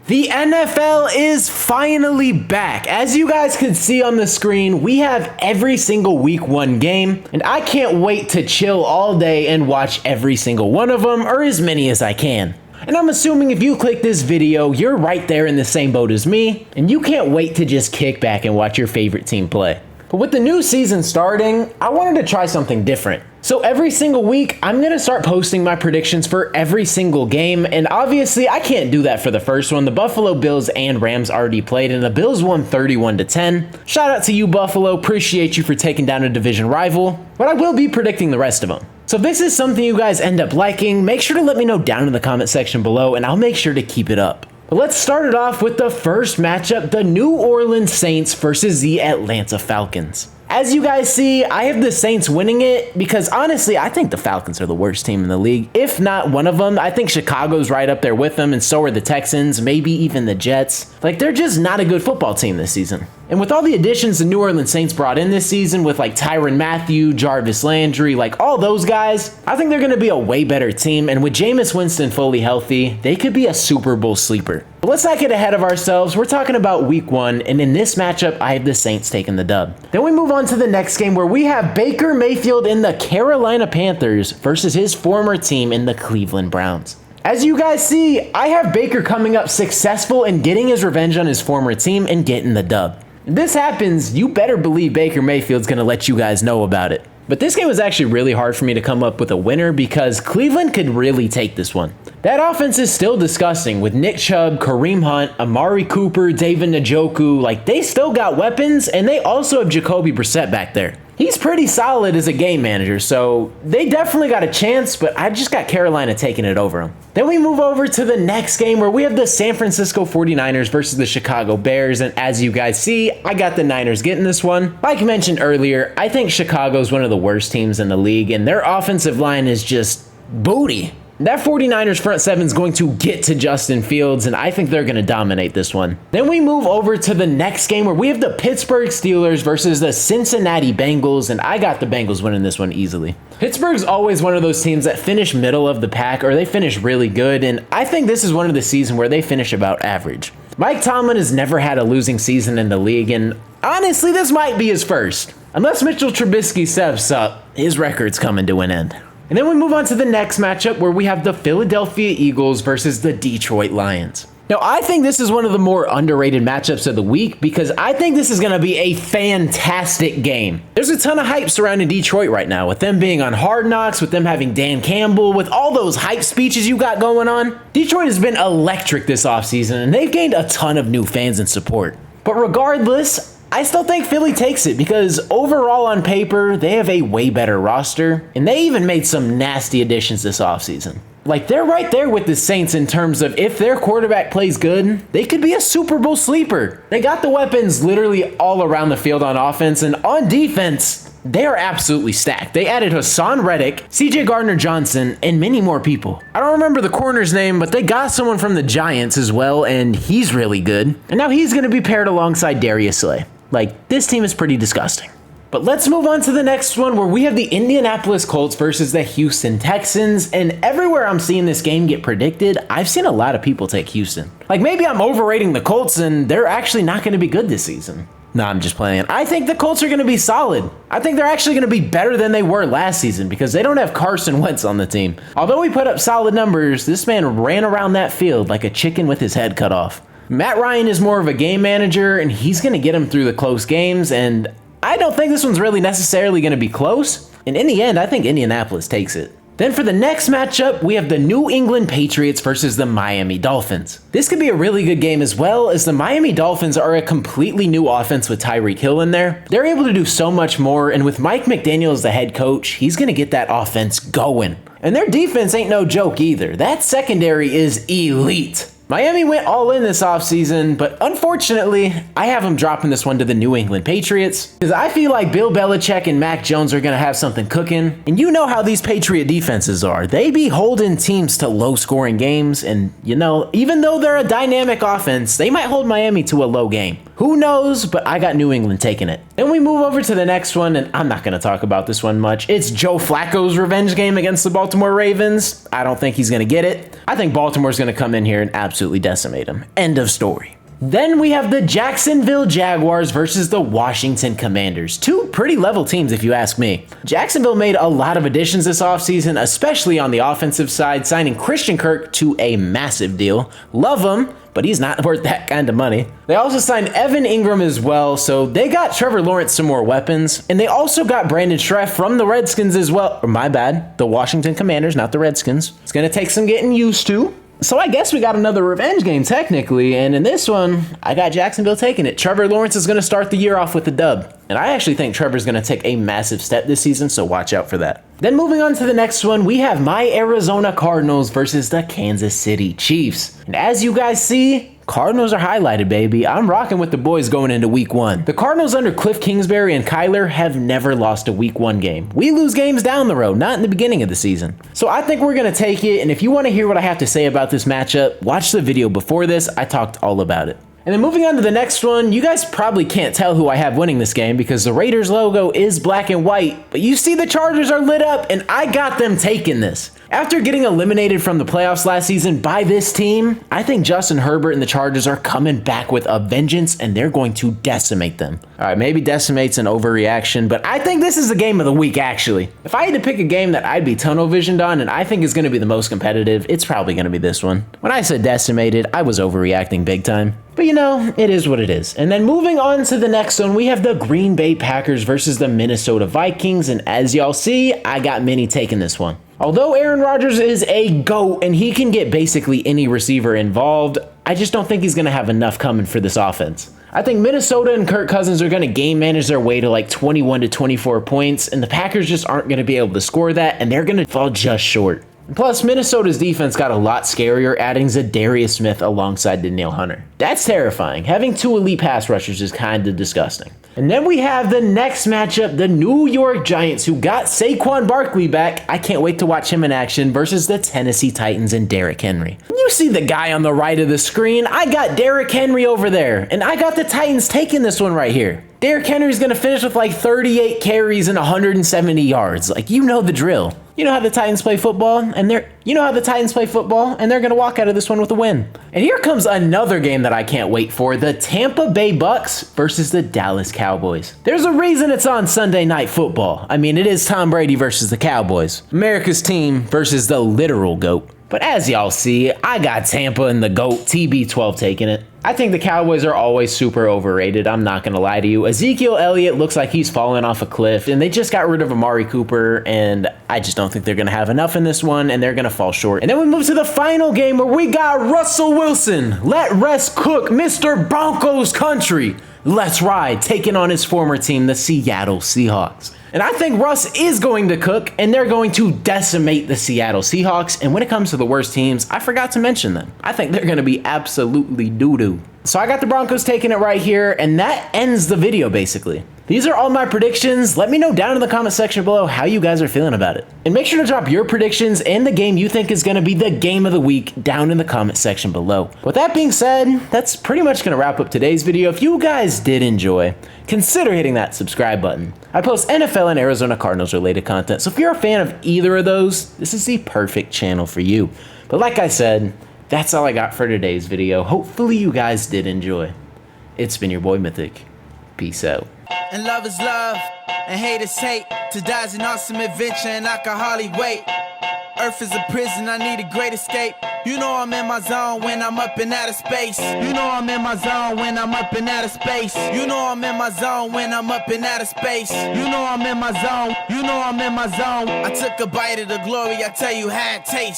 The NFL is finally back. As you guys can see on the screen, we have every single week 1 game, and I can't wait to chill all day and watch every single one of them, or as many as I can. And I'm assuming if you click this video, you're right there in the same boat as me, and you can't wait to just kick back and watch your favorite team play. But with the new season starting, I wanted to try something different. So every single week, I'm going to start posting my predictions for every single game, and obviously I can't do that for the first one. The Buffalo Bills and Rams already played, and the Bills won 31-10. Shout out to you, Buffalo. Appreciate you for taking down a division rival, but I will be predicting the rest of them. So if this is something you guys end up liking, make sure to let me know down in the comment section below, and I'll make sure to keep it up. But let's start it off with the first matchup, the New Orleans Saints versus the Atlanta Falcons. As you guys see, I have the Saints winning it because honestly, I think the Falcons are the worst team in the league. If not one of them, I think Chicago's right up there with them, and so are the Texans, maybe even the Jets. Like, they're just not a good football team this season. And with all the additions the New Orleans Saints brought in this season with like Tyrann Mathieu, Jarvis Landry, like all those guys, I think they're going to be a way better team. And with Jameis Winston fully healthy, they could be a Super Bowl sleeper. But let's not get ahead of ourselves. We're talking about week 1, and in this matchup, I have the Saints taking the dub. Then we move on to the next game where we have Baker Mayfield in the Carolina Panthers versus his former team in the Cleveland Browns. As you guys see, I have Baker coming up successful and getting his revenge on his former team and getting the dub. If this happens, you better believe Baker Mayfield's going to let you guys know about it. But this game was actually really hard for me to come up with a winner because Cleveland could really take this one. That offense is still disgusting with Nick Chubb, Kareem Hunt, Amari Cooper, David Njoku. Like, they still got weapons, and they also have Jacoby Brissett back there. He's pretty solid as a game manager, so they definitely got a chance, but I just got Carolina taking it over them. Then we move over to the next game where we have the San Francisco 49ers versus the Chicago Bears, and as you guys see, I got the Niners getting this one. Like mentioned earlier, I think Chicago's one of the worst teams in the league, and their offensive line is just booty. That 49ers front seven is going to get to Justin Fields, and I think they're going to dominate this one. Then we move over to the next game where we have the Pittsburgh Steelers versus the Cincinnati Bengals, and I got the Bengals winning this one easily. Pittsburgh's always one of those teams that finish middle of the pack, or they finish really good, and I think this is one of the seasons where they finish about average. Mike Tomlin has never had a losing season in the league, and honestly, this might be his first. Unless Mitchell Trubisky steps up, his record's coming to an end. And then we move on to the next matchup where we have the Philadelphia Eagles versus the Detroit Lions. Now, I think this is one of the more underrated matchups of the week because I think this is going to be a fantastic game. There's a ton of hype surrounding Detroit right now, with them being on Hard Knocks, with them having Dan Campbell, with all those hype speeches you got going on. Detroit has been electric this offseason, and they've gained a ton of new fans and support. But regardless, I still think Philly takes it because overall on paper, they have a way better roster, and they even made some nasty additions this offseason. Like, they're right there with the Saints in terms of if their quarterback plays good, they could be a Super Bowl sleeper. They got the weapons literally all around the field on offense, and on defense, they are absolutely stacked. They added Hassan Reddick, CJ Gardner-Johnson, and many more people. I don't remember the corner's name, but they got someone from the Giants as well, and he's really good. And now he's going to be paired alongside Darius Slay. Like, this team is pretty disgusting. But let's move on to the next one where we have the Indianapolis Colts versus the Houston Texans. And everywhere I'm seeing this game get predicted, I've seen a lot of people take Houston. Like, maybe I'm overrating the Colts and they're actually not going to be good this season. No, I'm just playing. I think the Colts are going to be solid. I think they're actually going to be better than they were last season because they don't have Carson Wentz on the team. Although he put up solid numbers, this man ran around that field like a chicken with his head cut off. Matt Ryan is more of a game manager, and he's going to get him through the close games, and I don't think this one's really necessarily going to be close. And in the end, I think Indianapolis takes it. Then for the next matchup, we have the New England Patriots versus the Miami Dolphins. This could be a really good game as well, as the Miami Dolphins are a completely new offense with Tyreek Hill in there. They're able to do so much more, and with Mike McDaniel as the head coach, he's going to get that offense going. And their defense ain't no joke either. That secondary is elite. Miami went all in this offseason, but unfortunately, I have them dropping this one to the New England Patriots because I feel like Bill Belichick and Mac Jones are going to have something cooking. And you know how these Patriot defenses are. They be holding teams to low-scoring games, and, you know, even though they're a dynamic offense, they might hold Miami to a low game. Who knows, but I got New England taking it. Then we move over to the next one, and I'm not going to talk about this one much. It's Joe Flacco's revenge game against the Baltimore Ravens. I don't think he's going to get it. I think Baltimore's going to come in here and absolutely decimate him. End of story. Then we have the Jacksonville Jaguars versus the Washington Commanders. Two pretty level teams if you ask me. Jacksonville made a lot of additions this offseason, especially on the offensive side, signing Christian Kirk to a massive deal. Love him, but he's not worth that kind of money. They also signed Evan Ingram as well, so they got Trevor Lawrence some more weapons, and they also got Brandon Scherff from the Redskins as well. Or my bad, the Washington Commanders, not the Redskins. It's gonna take some getting used to. So I guess we got another revenge game technically, and in this one, I got Jacksonville taking it. Trevor Lawrence is going to start the year off with a dub, and I actually think Trevor's going to take a massive step this season, so watch out for that. Then moving on to the next one, we have my Arizona Cardinals versus the Kansas City Chiefs. And as you guys see, Cardinals are highlighted, baby. I'm rocking with the boys going into week one. The Cardinals under Cliff Kingsbury and Kyler have never lost a week one game. We lose games down the road, not in the beginning of the season. So I think we're going to take it, and if you want to hear what I have to say about this matchup, watch the video before this. I talked all about it. And then moving on to the next one, you guys probably can't tell who I have winning this game because the Raiders logo is black and white, but you see the Chargers are lit up, and I got them taking this. After getting eliminated from the playoffs last season by this team, I think Justin Herbert and the Chargers are coming back with a vengeance, and they're going to decimate them. All right, maybe decimate's an overreaction, but I think this is the game of the week, actually. If I had to pick a game that I'd be tunnel visioned on and I think is going to be the most competitive, it's probably going to be this one. When I said decimated, I was overreacting big time. But you know, it is what it is. And then moving on to the next one, we have the Green Bay Packers versus the Minnesota Vikings, and as y'all see, I got Minnie taking this one. Although Aaron Rodgers is a GOAT and he can get basically any receiver involved, I just don't think he's going to have enough coming for this offense. I think Minnesota and Kirk Cousins are going to game manage their way to like 21 to 24 points, and the Packers just aren't going to be able to score that, and they're going to fall just short. Plus, Minnesota's defense got a lot scarier, adding Zadarius Smith alongside Danielle Hunter. That's terrifying. Having two elite pass rushers is kind of disgusting. And then we have the next matchup, the New York Giants, who got Saquon Barkley back. I can't wait to watch him in action versus the Tennessee Titans and Derrick Henry. You see the guy on the right of the screen. I got Derrick Henry over there, and I got the Titans taking this one right here. Derrick Henry's going to finish with like 38 carries and 170 yards. Like, you know the drill. You know how the Titans play football, and they're going to walk out of this one with a win. And here comes another game that I can't wait for, the Tampa Bay Bucks versus the Dallas Cowboys. There's a reason it's on Sunday Night Football. I mean, it is Tom Brady versus the Cowboys. America's team versus the literal GOAT. But as y'all see, I got Tampa and the GOAT TB12 taking it. I think the Cowboys are always super overrated, I'm not going to lie to you. Ezekiel Elliott looks like he's falling off a cliff, and they just got rid of Amari Cooper, and I just don't think they're going to have enough in this one, and they're going to fall short. And then we move to the final game where we got Russell Wilson. Let rest cook, Mr. Broncos country. Let's ride, taking on his former team, the Seattle Seahawks. And I think Russ is going to cook, and they're going to decimate the Seattle Seahawks. And when it comes to the worst teams, I forgot to mention them. I think they're going to be absolutely doo-doo. So I got the Broncos taking it right here, and that ends the video, basically. These are all my predictions. Let me know down in the comment section below how you guys are feeling about it. And make sure to drop your predictions and the game you think is going to be the game of the week down in the comment section below. With that being said, that's pretty much going to wrap up today's video. If you guys did enjoy, consider hitting that subscribe button. I post NFL and Arizona Cardinals related content, so if you're a fan of either of those, this is the perfect channel for you. But like I said, that's all I got for today's video. Hopefully you guys did enjoy. It's been your boy Mythic. Peace out. And love is love, and hate is hate. To die is an awesome adventure, and I can hardly wait. Earth is a prison, I need a great escape. You know I'm in my zone when I'm up in outer space. You know I'm in my zone when I'm up in outer space. You know I'm in my zone when I'm up in outer space. You know I'm in my zone, you know I'm in my zone. I took a bite of the glory, I tell you how it tastes.